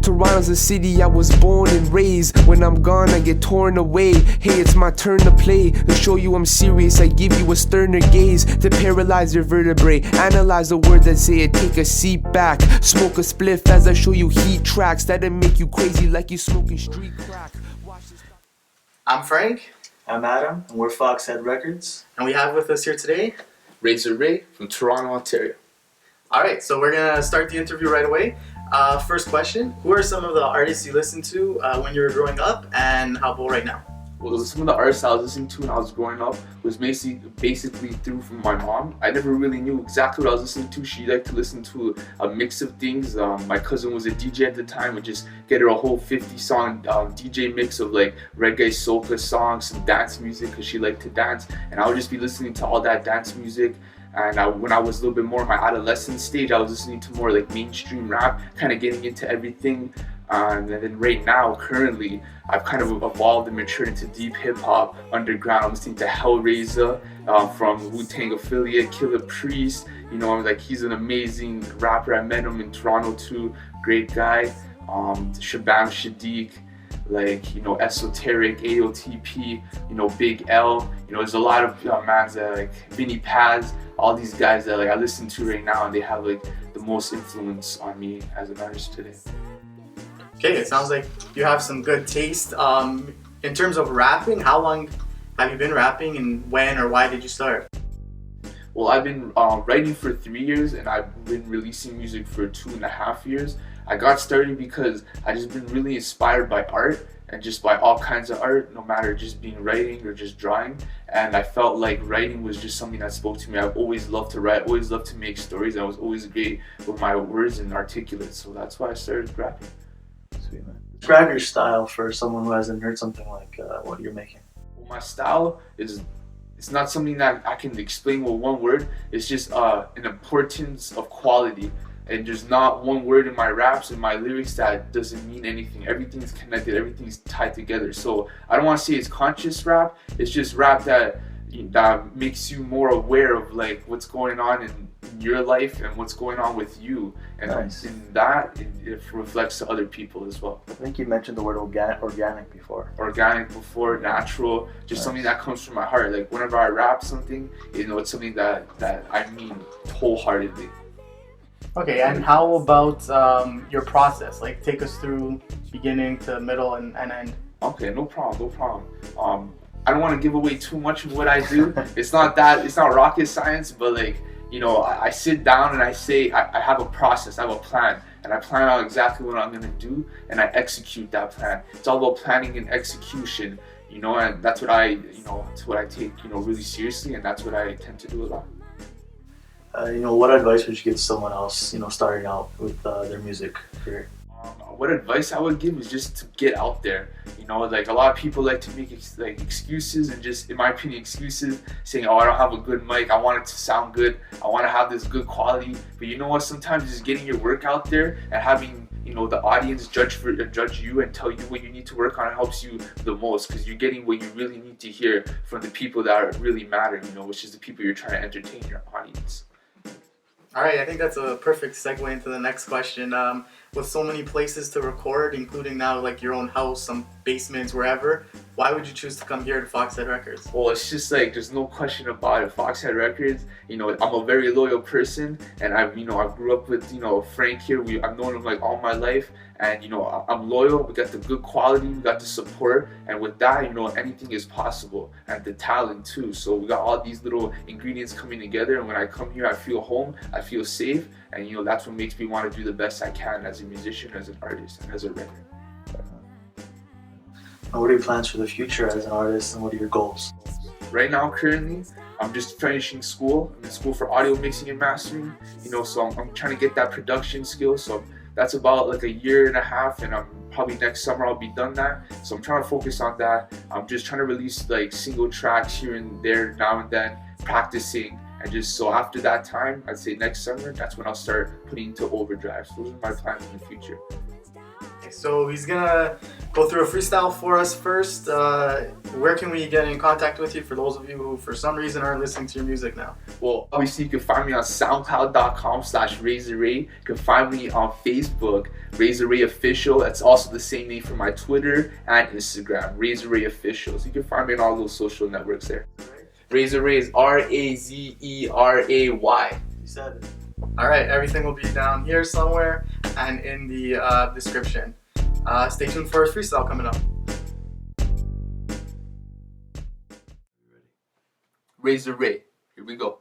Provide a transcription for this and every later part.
Toronto's a city I was born and raised. When I'm gone I get torn away. Hey, it's my turn to play. To show you I'm serious, I give you a sterner gaze. To paralyze your vertebrae, analyze the words that say it. Take a seat back, smoke a spliff as I show you heat tracks that'll make you crazy like you smoking street crack. I'm Frank. I'm Adam, and we're Foxhead Records. And we have with us here today Razeray from Toronto, Ontario. Alright, so we're gonna start the interview right away. First question, who are some of the artists you listened to when you were growing up, and how about right now? Well, some of the artists I was listening to when I was growing up was basically through from my mom. I never really knew exactly what I was listening to. She liked to listen to a mix of things. My cousin was a DJ at the time, would just get her a whole 50-song DJ mix of like reggae, soca songs, some dance music because she liked to dance. And I would just be listening to all that dance music. And when I was a little bit more in my adolescent stage, I was listening to more like mainstream rap, kind of getting into everything. And then right now, currently, I've kind of evolved and matured into deep hip-hop, underground. I'm listening to Hellraiser from Wu-Tang affiliate, Killer Priest. You know, like he's an amazing rapper. I met him in Toronto too, great guy. Shabam Shadiq, like, you know, Esoteric, AOTP, you know, Big L. You know, there's a lot of mans that like Vinny Paz, all these guys that like I listen to right now, and they have like the most influence on me as an artist today. Okay, it sounds like you have some good taste. In terms of rapping, how long have you been rapping, and when or why did you start? Well, I've been writing for 3 years, and I've been releasing music for 2.5 years. I got started because I just been really inspired by art, and just by all kinds of art, no matter just being writing or just drawing. And I felt like writing was just something that spoke to me. I've always loved to write, always loved to make stories. I was always great with my words and articulate, so that's why I started rapping. Sweet, man. Describe your style for someone who hasn't heard something like what you're making. Well, my style is, it's not something that I can explain with one word. It's just an importance of quality. And there's not one word in my raps and my lyrics that doesn't mean anything. Everything's connected, everything's tied together. So I don't want to say it's conscious rap. It's just rap that makes you more aware of like what's going on in your life and what's going on with you. And nice. In that, it reflects to other people as well. I think you mentioned the word organic before. Organic before, natural, just something that comes from my heart. Like whenever I rap something, you know, it's something that I mean wholeheartedly. Okay, and how about your process? Like, take us through beginning to middle and end. Okay, no problem. I don't want to give away too much of what I do. It's not rocket science, but like, you know, I sit down and I say, I have a process, I have a plan, and I plan out exactly what I'm gonna do, and I execute that plan. It's all about planning and execution, you know, and that's what I take, you know, really seriously, and that's what I tend to do a lot. You know, what advice would you give someone else, you know, starting out with their music career? What advice I would give is just to get out there. You know, like a lot of people like to make excuses, and just, in my opinion, excuses saying, oh, I don't have a good mic, I want it to sound good, I want to have this good quality. But you know what, sometimes just getting your work out there and having, you know, the audience judge you and tell you what you need to work on helps you the most, because you're getting what you really need to hear from the people that really matter, you know, which is the people you're trying to entertain, your audience. All right, I think that's a perfect segue into the next question. With so many places to record, including now like your own house, some basements, wherever, why would you choose to come here to Foxhead Records? Well, it's just like, there's no question about it. Foxhead Records, you know, I'm a very loyal person, and I grew up with, you know, Frank here. I've known him like all my life, and you know, I'm loyal. We got the good quality, we got the support, and with that, you know, anything is possible, and the talent too. So we got all these little ingredients coming together, and when I come here, I feel home, I feel safe, and you know, that's what makes me want to do the best I can as a musician, as an artist, and as a rapper. What are your plans for the future as an artist, and what are your goals? Right now, currently, I'm just finishing school. I'm in school for audio mixing and mastering, you know, so I'm trying to get that production skill. So that's about like 1.5 years, and I'm probably next summer I'll be done that. So I'm trying to focus on that. I'm just trying to release like single tracks here and there now and then, practicing. And just so after that time, I'd say next summer, that's when I'll start putting into overdrive. So those are my plans in the future. So he's gonna go through a freestyle for us first. Where can we get in contact with you for those of you who for some reason aren't listening to your music now? Well, obviously you can find me on soundcloud.com/Razeray. You can find me on Facebook, Razeray Official. That's also the same name for my Twitter and Instagram, Razeray Official. So you can find me on all those social networks there. Razeray is Razeray. You said it. All right, everything will be down here somewhere and in the description. Stay tuned for a freestyle coming up. Razeray. Here we go.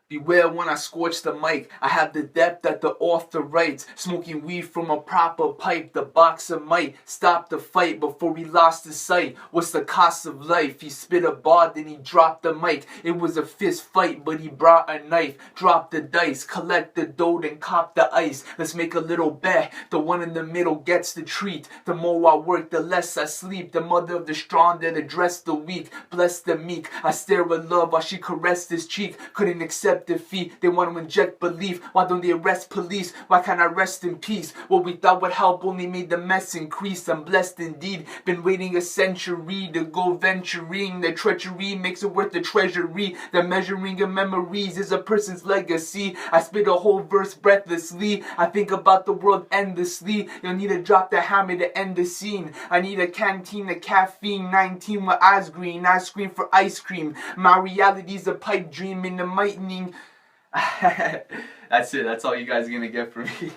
Beware when I scorch the mic. I have the depth that the author writes. Smoking weed from a proper pipe. The boxer might stop the fight before he lost his sight. What's the cost of life? He spit a bar, then he dropped the mic. It was a fist fight, but he brought a knife. Drop the dice, collect the dough, and cop the ice. Let's make a little bet. The one in the middle gets the treat. The more I work, the less I sleep. The mother of the strong that address the weak. Bless the meek. I stare with love while she caressed his cheek. Couldn't accept defeat. They want to inject belief. Why don't they arrest police? Why can't I rest in peace? What we thought would help only made the mess increase. I'm blessed indeed. Been waiting a century to go venturing. The treachery makes it worth the treasury. The measuring of memories is a person's legacy. I spit a whole verse breathlessly. I think about the world endlessly. You'll need to drop the hammer to end the scene. I need a canteen of caffeine. 19 with eyes green. I scream for ice cream. My reality's a pipe dream in the lightning. That's it. That's all you guys are gonna get from me.